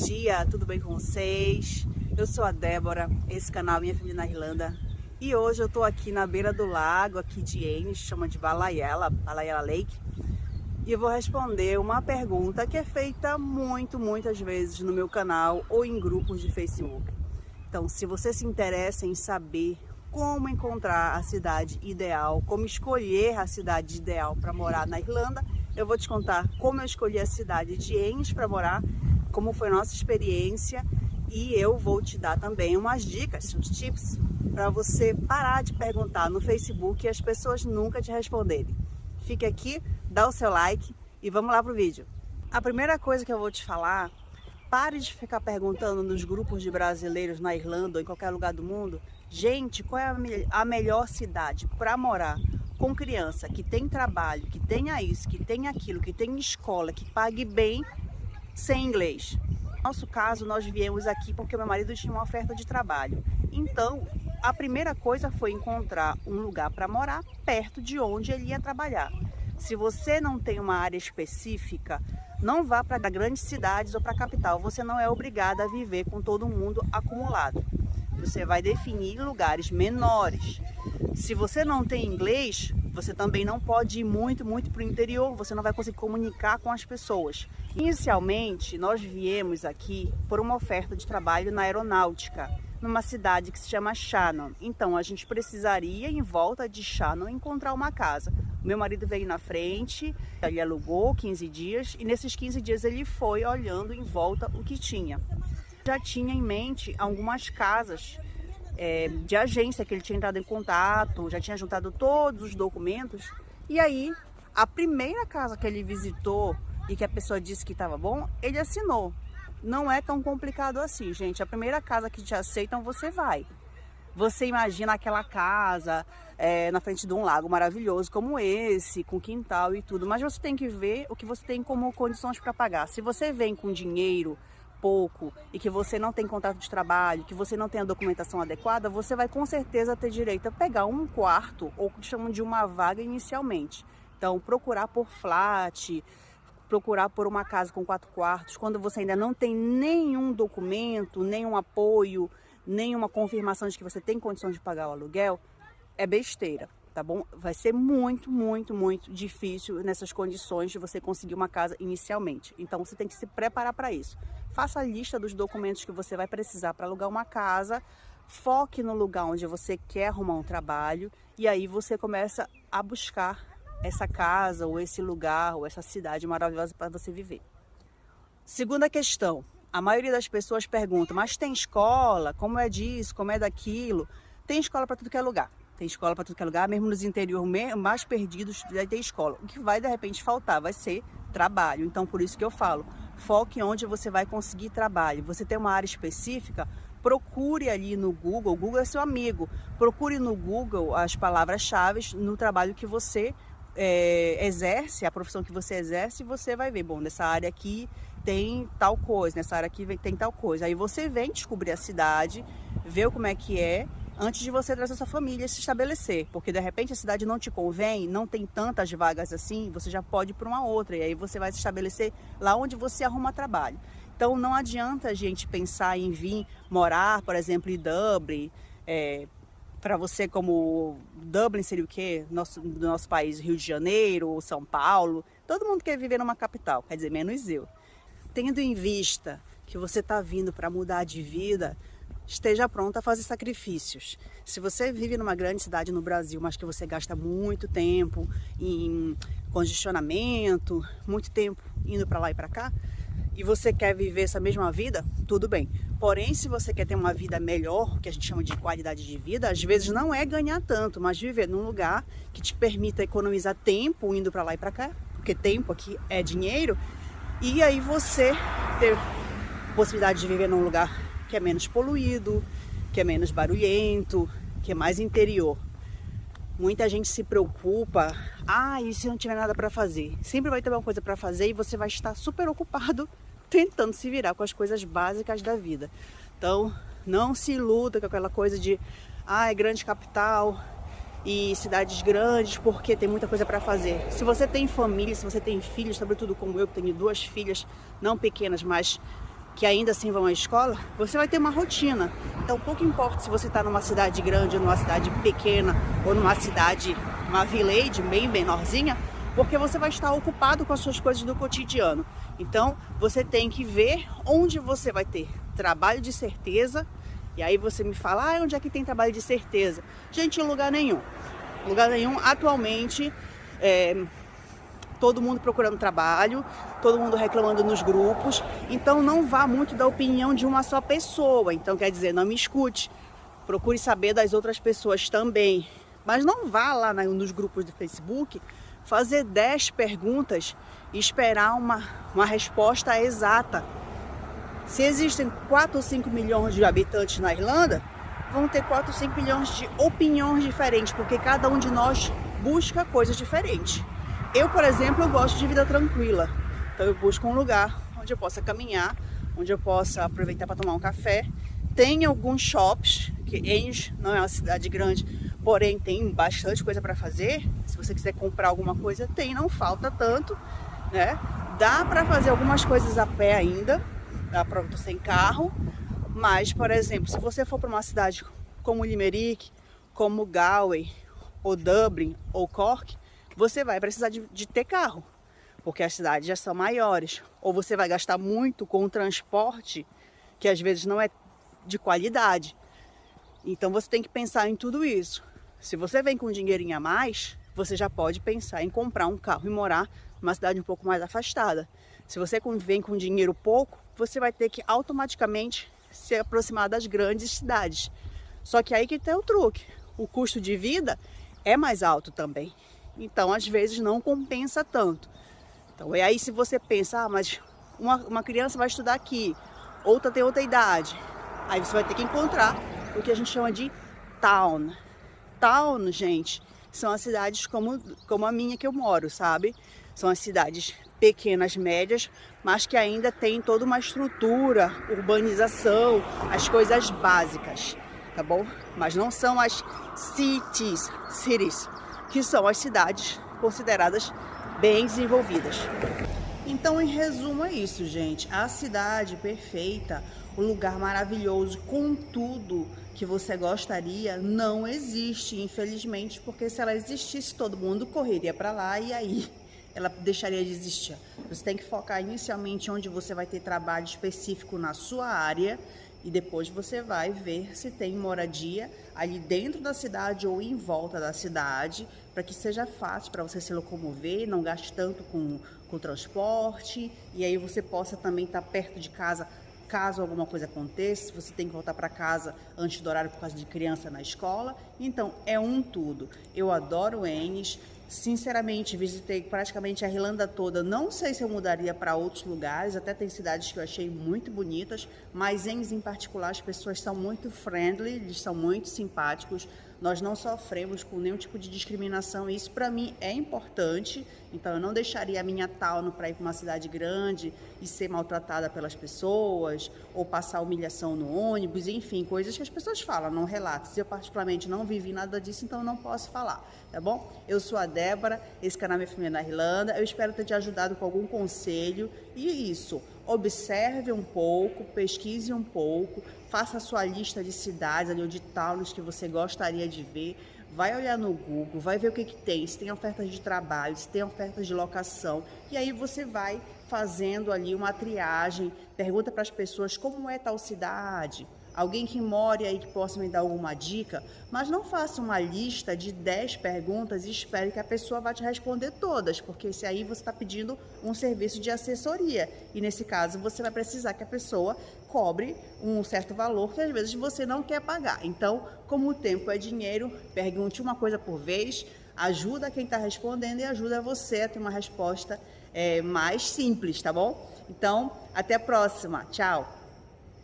dia, tudo bem com vocês? Eu sou a Débora, esse canal é Minha Família na Irlanda. E hoje eu tô aqui na beira do lago, aqui de Ennis, chama de Balaela Lake. E eu vou responder uma pergunta que é feita muitas vezes no meu canal ou em grupos de Facebook. Então, se você se interessa em saber como encontrar a cidade ideal, como escolher a cidade ideal para morar na Irlanda, eu vou te contar como eu escolhi a cidade de Ennis para morar, como foi a nossa experiência, e eu vou te dar também umas dicas, uns tips para você parar de perguntar no Facebook e as pessoas nunca te responderem. Fique aqui, dá o seu like e vamos lá pro vídeo. A primeira coisa que eu vou te falar, pare de ficar perguntando nos grupos de brasileiros na Irlanda ou em qualquer lugar do mundo, gente, qual é a melhor cidade para morar com criança, que tem trabalho, que tenha isso, que tenha aquilo, que tenha escola, que pague bem, sem inglês. No nosso caso, nós viemos aqui porque meu marido tinha uma oferta de trabalho. Então, a primeira coisa foi encontrar um lugar para morar perto de onde ele ia trabalhar. Se você não tem uma área específica, não vá para grandes cidades ou para a capital. Você não é obrigado a viver com todo mundo acumulado. Você vai definir lugares menores. Se você não tem inglês, você também não pode ir muito para o interior. Você não vai conseguir comunicar com as pessoas. Inicialmente, nós viemos aqui por uma oferta de trabalho na aeronáutica, numa cidade que se chama Shannon. Então, a gente precisaria, em volta de Shannon, encontrar uma casa. O meu marido veio na frente, ele alugou 15 dias e nesses 15 dias ele foi olhando em volta o que tinha. Já tinha em mente algumas casas de agência que ele tinha entrado em contato, já tinha juntado todos os documentos. E aí, a primeira casa que ele visitou e que a pessoa disse que estava bom, ele assinou. Não é tão complicado assim, gente. A primeira casa que te aceitam, você vai. Você imagina aquela casa na frente de um lago maravilhoso como esse, com quintal e tudo. Mas você tem que ver o que você tem como condições para pagar. Se você vem com dinheiro pouco e que você não tem contrato de trabalho, que você não tem a documentação adequada, você vai com certeza ter direito a pegar um quarto, ou que chamam de uma vaga inicialmente. Então, procurar por flat, procurar por uma casa com 4 quartos, quando você ainda não tem nenhum documento, nenhum apoio, nenhuma confirmação de que você tem condições de pagar o aluguel, é besteira, tá bom? Vai ser muito difícil nessas condições de você conseguir uma casa inicialmente. Então você tem que se preparar para isso. Faça a lista dos documentos que você vai precisar para alugar uma casa, foque no lugar onde você quer arrumar um trabalho e aí você começa a buscar essa casa ou esse lugar ou essa cidade maravilhosa para você viver. Segunda questão, a maioria das pessoas pergunta, mas tem escola? Como é disso? Como é daquilo? Tem escola para tudo que é lugar. Tem escola para tudo que é lugar, mesmo nos interiores mais perdidos vai ter escola. O que vai de repente faltar vai ser trabalho. Então por isso que eu falo, foque onde você vai conseguir trabalho. Você tem uma área específica, procure ali no Google, o Google é seu amigo. Procure no Google as palavras-chave no trabalho que você exerce, a profissão que você exerce, você vai ver, bom, nessa área aqui tem tal coisa, nessa área aqui tem tal coisa. Aí você vem descobrir a cidade, ver como é que é, antes de você trazer sua família e se estabelecer, porque de repente a cidade não te convém, não tem tantas vagas assim, você já pode ir para uma outra, e aí você vai se estabelecer lá onde você arruma trabalho. Então não adianta a gente pensar em vir morar, por exemplo, em Dublin, para você como Dublin seria o quê? Do nosso país, Rio de Janeiro ou São Paulo. Todo mundo quer viver numa capital, quer dizer, menos eu. Tendo em vista que você está vindo para mudar de vida, esteja pronto a fazer sacrifícios. Se você vive numa grande cidade no Brasil, mas que você gasta muito tempo em congestionamento, muito tempo indo para lá e para cá, e você quer viver essa mesma vida, tudo bem. Porém, se você quer ter uma vida melhor, que a gente chama de qualidade de vida, às vezes não é ganhar tanto, mas viver num lugar que te permita economizar tempo indo para lá e para cá, porque tempo aqui é dinheiro, e aí você ter possibilidade de viver num lugar que é menos poluído, que é menos barulhento, que é mais interior. Muita gente se preocupa, e se não tiver nada para fazer? Sempre vai ter uma coisa para fazer e você vai estar super ocupado tentando se virar com as coisas básicas da vida. Então, não se iluda com aquela coisa de, é grande capital e cidades grandes porque tem muita coisa para fazer. Se você tem família, se você tem filhos, sobretudo como eu, que tenho 2 filhas, não pequenas, mas que ainda assim vão à escola, você vai ter uma rotina. Então pouco importa se você está numa cidade grande, ou numa cidade pequena, ou numa cidade, uma village bem menorzinha, porque você vai estar ocupado com as suas coisas do cotidiano. Então você tem que ver onde você vai ter trabalho de certeza. E aí você me fala, onde é que tem trabalho de certeza? Gente, em lugar nenhum. Lugar nenhum atualmente. Todo mundo procurando trabalho, todo mundo reclamando nos grupos, então não vá muito da opinião de uma só pessoa. Então quer dizer, não me escute, procure saber das outras pessoas também, mas não vá lá nos grupos do Facebook fazer 10 perguntas e esperar uma resposta exata. Se existem 4 ou 5 milhões de habitantes na Irlanda, vão ter 4 ou 5 milhões de opiniões diferentes, porque cada um de nós busca coisas diferentes. Eu, por exemplo, eu gosto de vida tranquila, então eu busco um lugar onde eu possa caminhar, onde eu possa aproveitar para tomar um café. Tem alguns shops, que Ennis não é uma cidade grande, porém tem bastante coisa para fazer. Se você quiser comprar alguma coisa, tem, não falta tanto, né? Dá para fazer algumas coisas a pé ainda, dá para você sem carro, mas, por exemplo, se você for para uma cidade como Limerick, como Galway, ou Dublin, ou Cork, você vai precisar de ter carro, porque as cidades já são maiores, ou você vai gastar muito com o transporte, que às vezes não é de qualidade. Então você tem que pensar em tudo isso. Se você vem com um dinheirinho a mais, você já pode pensar em comprar um carro e morar numa cidade um pouco mais afastada. Se você vem com dinheiro pouco, você vai ter que automaticamente se aproximar das grandes cidades. Só que aí que tem o truque, o custo de vida é mais alto também. Então, às vezes, não compensa tanto. Então, e aí se você pensa, mas uma criança vai estudar aqui, outra tem outra idade, aí você vai ter que encontrar o que a gente chama de town. Town, gente, são as cidades como a minha que eu moro, sabe? São as cidades pequenas, médias, mas que ainda tem toda uma estrutura, urbanização, as coisas básicas, tá bom? Mas não são as cities, que são as cidades consideradas bem desenvolvidas. Então, em resumo, é isso, gente. A cidade perfeita, o lugar maravilhoso com tudo que você gostaria, não existe, infelizmente, porque se ela existisse, todo mundo correria para lá e aí ela deixaria de existir. Você tem que focar inicialmente onde você vai ter trabalho específico na sua área, e depois você vai ver se tem moradia ali dentro da cidade ou em volta da cidade, para que seja fácil para você se locomover, não gaste tanto com transporte, e aí você possa também estar perto de casa caso alguma coisa aconteça, se você tem que voltar para casa antes do horário por causa de criança na escola. Então é um tudo. Eu adoro Ennis. Sinceramente, visitei praticamente a Irlanda toda. Não sei se eu mudaria para outros lugares, até tem cidades que eu achei muito bonitas, mas Ennis em particular, as pessoas são muito friendly, eles são muito simpáticos. Nós não sofremos com nenhum tipo de discriminação, e isso para mim é importante. Então eu não deixaria a minha town para ir para uma cidade grande e ser maltratada pelas pessoas, ou passar humilhação no ônibus, enfim, coisas que as pessoas falam, não relatos. Eu particularmente não vivi nada disso, então eu não posso falar, tá bom? Eu sou a Débora, esse canal é Minha Família na Irlanda. Eu espero ter te ajudado com algum conselho. E isso, observe um pouco, pesquise um pouco, faça a sua lista de cidades ali, ou de towns que você gostaria de ver. Vai olhar no Google, vai ver o que tem, se tem ofertas de trabalho, se tem ofertas de locação. E aí você vai fazendo ali uma triagem, pergunta para as pessoas como é tal cidade. Alguém que more aí que possa me dar alguma dica, mas não faça uma lista de 10 perguntas e espere que a pessoa vá te responder todas, porque se aí você está pedindo um serviço de assessoria, e nesse caso você vai precisar que a pessoa cobre um certo valor que às vezes você não quer pagar. Então, como o tempo é dinheiro, pergunte uma coisa por vez, ajuda quem está respondendo e ajuda você a ter uma resposta mais simples, tá bom? Então, até a próxima. Tchau!